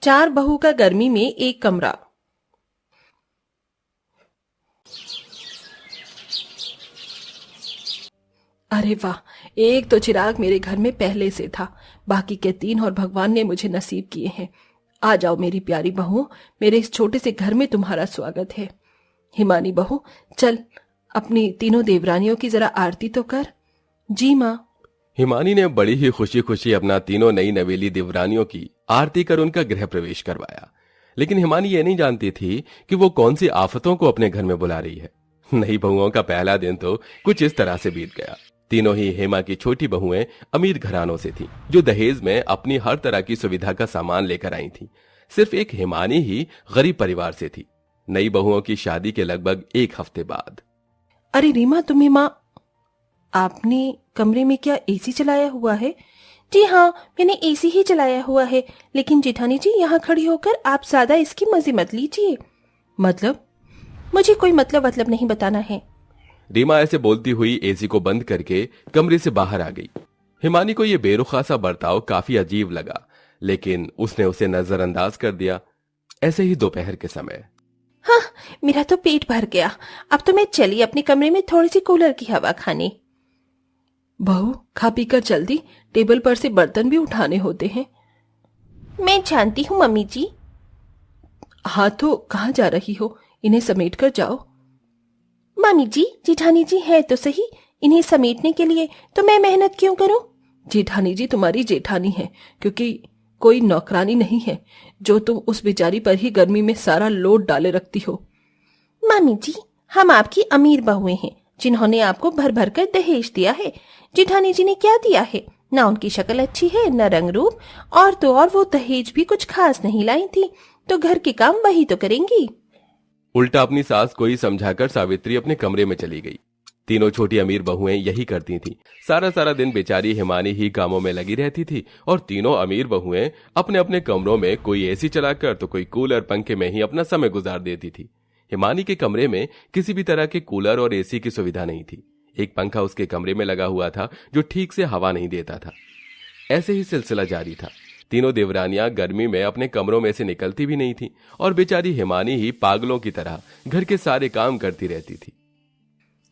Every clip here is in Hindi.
चार बहू का गर्मी में एक कमरा। अरे वाह, एक तो चिराग मेरे घर में पहले से था, बाकी के तीन और भगवान ने मुझे नसीब किए हैं। आ जाओ मेरी प्यारी बहू, मेरे इस छोटे से घर में तुम्हारा स्वागत है। हिमानी बहू, चल अपनी तीनों देवरानियों की जरा आरती तो कर। जी माँ। हिमानी ने बड़ी ही खुशी खुशी अपना तीनों नई नवेली देवरानियों की आरती कर उनका गृह प्रवेश करवाया। लेकिन हिमानी ये नहीं जानती थी कि वो कौन सी आफतों को अपने घर में बुला रही है। नई बहुओं का पहला दिन तो कुछ इस तरह से बीत गया। तीनों ही हेमा की छोटी बहुएं अमीर घरानों से थीं, जो दहेज में अपनी हर तरह की सुविधा का सामान लेकर आई थीं। सिर्फ एक हिमानी ही गरीब परिवार से थी। नई बहुओं की शादी के लगभग एक हफ्ते बाद। अरे रीमा, तुम्हें माँ, आपने कमरे में क्या एसी चलाया हुआ है? जी हाँ, मैंने एसी ही चलाया हुआ है, लेकिन जेठानी जी यहाँ खड़ी होकर आप ज्यादा इसकी मजे मत लीजिए। मतलब? मुझे कोई मतलब नहीं बताना है। रीमा ऐसे बोलती हुई एसी को बंद करके कमरे से बाहर आ गई। हिमानी को यह बेरुखा सा बर्ताव काफी अजीब लगा, लेकिन उसने उसे नजरअंदाज कर दिया। ऐसे ही दोपहर के समय। हाँ, मेरा तो पेट भर गया। अब तो मैं चली अपने कमरे में थोड़ी सी कूलर की हवा खाने। बहू, खा पी कर जल्दी, टेबल पर से बर्तन भी उठाने होते हैं। मैं जानती हूँ मम्मी जी। हाँ तो कहाँ जा रही हो? इन्हें समेट कर जाओ। मम्मी जी, जेठानी जी है तो सही, इन्हें समेटने के लिए तो मैं मेहनत क्यों करूं? जेठानी जी तुम्हारी जेठानी है, क्योंकि कोई नौकरानी नहीं है जो तुम उस बेचारी पर ही गर्मी में सारा लोड डाले रखती हो। मम्मी जी, हम आपकी अमीर बहुएं हैं जिन्होंने आपको भर भर कर दहेज दिया है। जेठानी जी ने क्या दिया है? ना उनकी शक्ल अच्छी है, न रंग रूप, और तो और वो दहेज भी कुछ खास नहीं लाई थी, तो घर के काम वही तो करेंगी। उल्टा अपनी सास को ही समझाकर सावित्री अपने कमरे में चली गई। तीनों छोटी अमीर बहुएं यही करती थीं। सारा सारा दिन बेचारी हिमानी ही कामों में लगी रहती थी और तीनों अमीर बहुएं अपने अपने कमरों में कोई एसी चलाकर तो कोई कूलर पंखे में ही अपना समय गुजार देती थी। हिमानी के कमरे में किसी भी तरह के कूलर और एसी की सुविधा नहीं थी। एक पंखा उसके कमरे में लगा हुआ था जो ठीक से हवा नहीं देता था। ऐसे ही सिलसिला जारी था। तीनों देवरानियां गर्मी में अपने कमरों में से निकलती भी नहीं थी और बेचारी हिमानी ही पागलों की तरह घर के सारे काम करती रहती थी।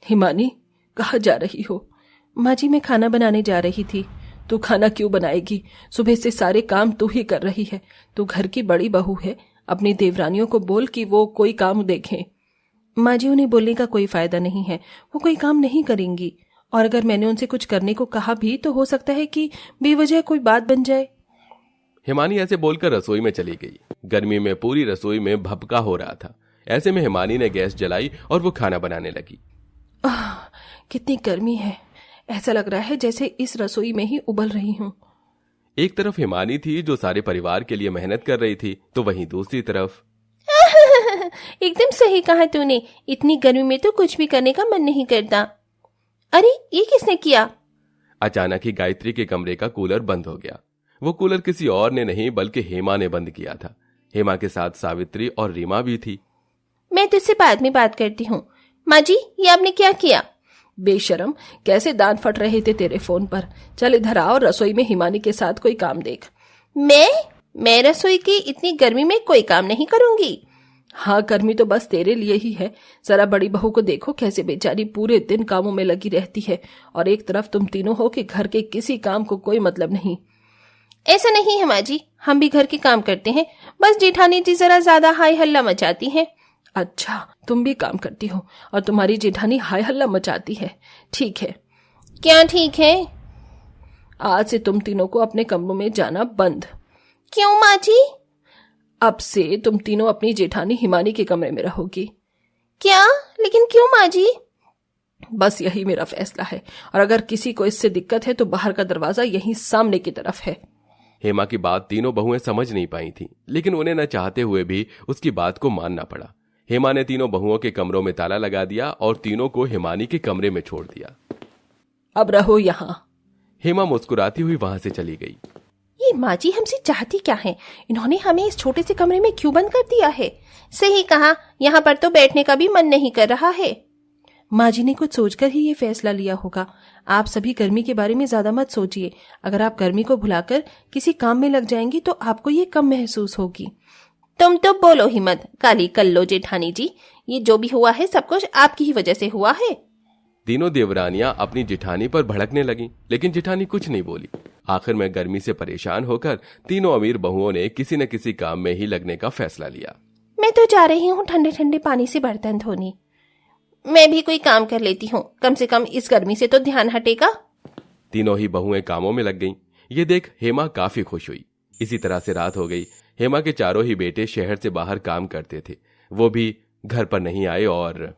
हिमानी, कहाँ जा रही हो? माँ जी, मैं खाना बनाने जा रही थी। तू खाना क्यों बनाएगी? सुबह से सारे काम तू ही कर रही है। तू घर की बड़ी बहू है, अपनी देवरानियों को बोल कि वो कोई काम देखें। माँ जी, उन्हें बोलने का कोई फायदा नहीं है, वो कोई काम नहीं करेंगी, और अगर मैंने उनसे कुछ करने को कहा भी तो हो सकता है कि बेवजह कोई बात बन जाए। हिमानी ऐसे बोलकर रसोई में चली गई। गर्मी में पूरी रसोई में भपका हो रहा था। ऐसे में हिमानी ने गैस जलाई और वो खाना बनाने लगी। कितनी गर्मी है, ऐसा लग रहा है जैसे इस रसोई में ही उबल रही हूँ। एक तरफ हिमानी थी जो सारे परिवार के लिए मेहनत कर रही थी, तो वहीं दूसरी तरफ एकदम सही कहा तूने, इतनी गर्मी में तो कुछ भी करने का मन नहीं करता। अरे ये किसने किया? अचानक ही गायत्री के कमरे का कूलर बंद हो गया। वो कूलर किसी और ने नहीं बल्कि हेमा ने बंद किया था। हेमा के साथ सावित्री और रीमा भी थी। मैं तुझसे बाद में बात करती हूँ। माँ जी, ये आपने क्या किया? बेशरम, कैसे दांत फट रहे थे तेरे फोन पर। चल इधर आओ, रसोई में हिमानी के साथ कोई काम देख। मैं रसोई की इतनी गर्मी में कोई काम नहीं करूंगी। हाँ, गर्मी तो बस तेरे लिए ही है। जरा बड़ी बहू को देखो कैसे बेचारी पूरे दिन कामों में लगी रहती है, और एक तरफ तुम तीनों हो कि घर के किसी काम को कोई मतलब नहीं। ऐसा नहीं है माँ जी, हम भी घर के काम करते हैं, बस जेठानी जी जरा ज्यादा हाय हल्ला मचाती हैं। अच्छा, तुम भी काम करती हो और तुम्हारी जेठानी हाय हल्ला मचाती है। ठीक है। क्या ठीक है? आज से तुम तीनों को अपने कमरों में जाना बंद। क्यों माँ जी? अब से तुम तीनों अपनी जेठानी हिमानी के कमरे में रहोगी। क्या? लेकिन क्यों माँ जी? बस यही मेरा फैसला है, और अगर किसी को इससे दिक्कत है तो बाहर का दरवाजा यहीं सामने की तरफ है। हेमा की बात तीनों बहुएं समझ नहीं पाई थीं, लेकिन उन्हें न चाहते हुए भी उसकी बात को मानना पड़ा। हेमा ने तीनों बहुओं के कमरों में ताला लगा दिया और तीनों को हिमानी के कमरे में छोड़ दिया। अब रहो यहाँ। हेमा मुस्कुराती हुई वहां से चली गई। ये माँ जी हमसे चाहती क्या है? इन्होंने हमें इस छोटे से कमरे में क्यों बंद कर दिया है? सही कहा, यहाँ पर तो बैठने का भी मन नहीं कर रहा है। माँ जी ने कुछ सोचकर ही ये फैसला लिया होगा। आप सभी गर्मी के बारे में ज्यादा मत सोचिए। अगर आप गर्मी को भुलाकर किसी काम में लग जाएंगी तो आपको ये कम महसूस होगी। तुम तो बोलो ही मत, काली कल्लो जेठानी जी, ये जो भी हुआ है सब कुछ आपकी ही वजह से हुआ है। तीनों देवरानियां अपनी जेठानी पर भड़कने लगीं, लेकिन जेठानी कुछ नहीं बोली। आखिर में गर्मी से परेशान होकर तीनों अमीर बहुओं ने किसी न किसी काम में ही लगने का फैसला लिया। मैं तो जा रही हूँ ठंडे ठंडे पानी से बर्तन धोने। मैं भी कोई काम कर लेती हूँ, कम से कम इस गर्मी से तो ध्यान हटेगा। तीनों ही बहुएं कामों में लग गईं। ये देख हेमा काफी खुश हुई। इसी तरह से रात हो गई। हेमा के चारों ही बेटे शहर से बाहर काम करते थे, वो भी घर पर नहीं आए। और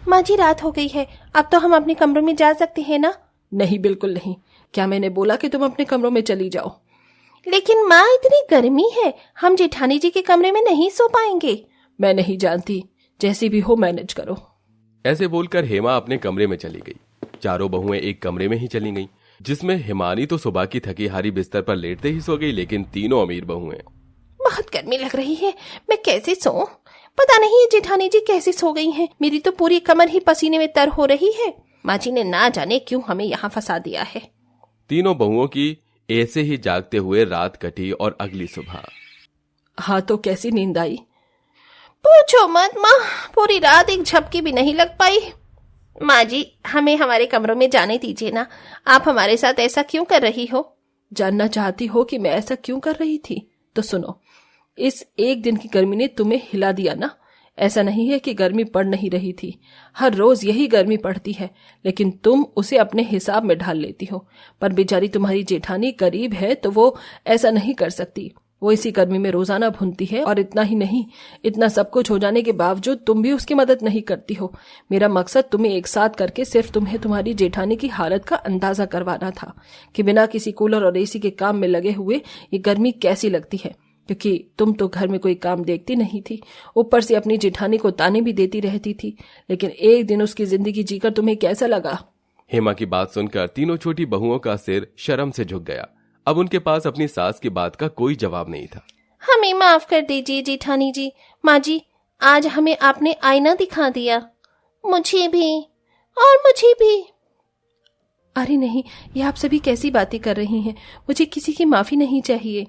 माँ जी, रात हो गई है, अब तो हम अपने कमरों में जा सकते हैं ना? नहीं, बिल्कुल नहीं। क्या मैंने बोला कि तुम अपने कमरों में चली जाओ? लेकिन माँ, इतनी गर्मी है, हम जेठानी जी के कमरे में नहीं सो पाएंगे। मैं नहीं जानती, जैसी भी हो मैनेज करो। ऐसे बोलकर हेमा अपने कमरे में चली गई। चारों बहुएं एक कमरे में ही चली गईं, जिसमें हिमानी तो सुबह की थकी हारी बिस्तर पर लेटते ही सो गई, लेकिन तीनों अमीर बहुएं बहुत गर्मी लग रही है, मैं कैसे सोऊं? पता नहीं जेठानी जी कैसे सो गई हैं। मेरी तो पूरी कमर ही पसीने में तर हो रही है। माँ जी ने ना जाने क्यों हमें यहाँ फंसा दिया है। तीनों बहुओं की ऐसे ही जागते हुए रात कटी और अगली सुबह। हाँ, तो कैसी नींद आई? पूछो मत माँ, पूरी रात एक झपकी भी नहीं लग पाई। माँ जी, हमें हमारे कमरों में जाने दीजिए ना। आप हमारे साथ ऐसा क्यों कर रही हो? जानना चाहती हो कि मैं ऐसा क्यों कर रही थी? तो सुनो, इस एक दिन की गर्मी ने तुम्हें हिला दिया ना। ऐसा नहीं है कि गर्मी पड़ नहीं रही थी, हर रोज यही गर्मी पड़ती है, लेकिन तुम उसे अपने हिसाब में ढाल लेती हो। पर बेचारी तुम्हारी जेठानी करीब है तो वो ऐसा नहीं कर सकती। वो इसी गर्मी में रोजाना भूनती है, और इतना ही नहीं, इतना सब कुछ हो जाने के बावजूद तुम भी उसकी मदद नहीं करती हो। मेरा मकसद तुम्हें एक साथ करके सिर्फ तुम्हें तुम्हारी जेठानी की हालत का अंदाजा करवाना था कि बिना किसी कूलर और एसी के काम में लगे हुए ये गर्मी कैसी लगती है, क्योंकि तुम तो घर में कोई काम देखती नहीं थी, ऊपर से अपनी जेठानी को ताने भी देती रहती थी। लेकिन एक दिन उसकी जिंदगी जीकर तुम्हें कैसा लगा? हेमा की बात सुनकर तीनों छोटी बहुओं का सिर शर्म से झुक गया। अब उनके पास अपनी सास की बात का कोई जवाब नहीं था। हमें माफ कर दीजिए जेठानी जी। माँ जी, आज हमें आपने आईना दिखा दिया। मुझे भी, और मुझे भी। अरे नहीं, ये आप सभी कैसी बातें कर रही हैं? मुझे किसी की माफी नहीं चाहिए।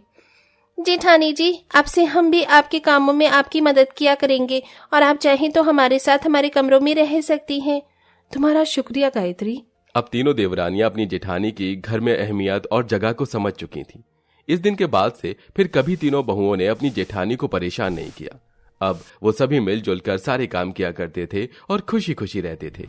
जेठानी जी, अब से हम भी आपके कामों में आपकी मदद किया करेंगे, और आप चाहें तो हमारे साथ हमारे कमरों में रह सकती हैं। तुम्हारा शुक्रिया गायत्री। अब तीनों देवरानियां अपनी जेठानी की घर में अहमियत और जगह को समझ चुकी थीं। इस दिन के बाद से फिर कभी तीनों बहुओं ने अपनी जेठानी को परेशान नहीं किया। अब वो सभी मिलजुल कर सारे काम किया करते थे और खुशी खुशी रहते थे।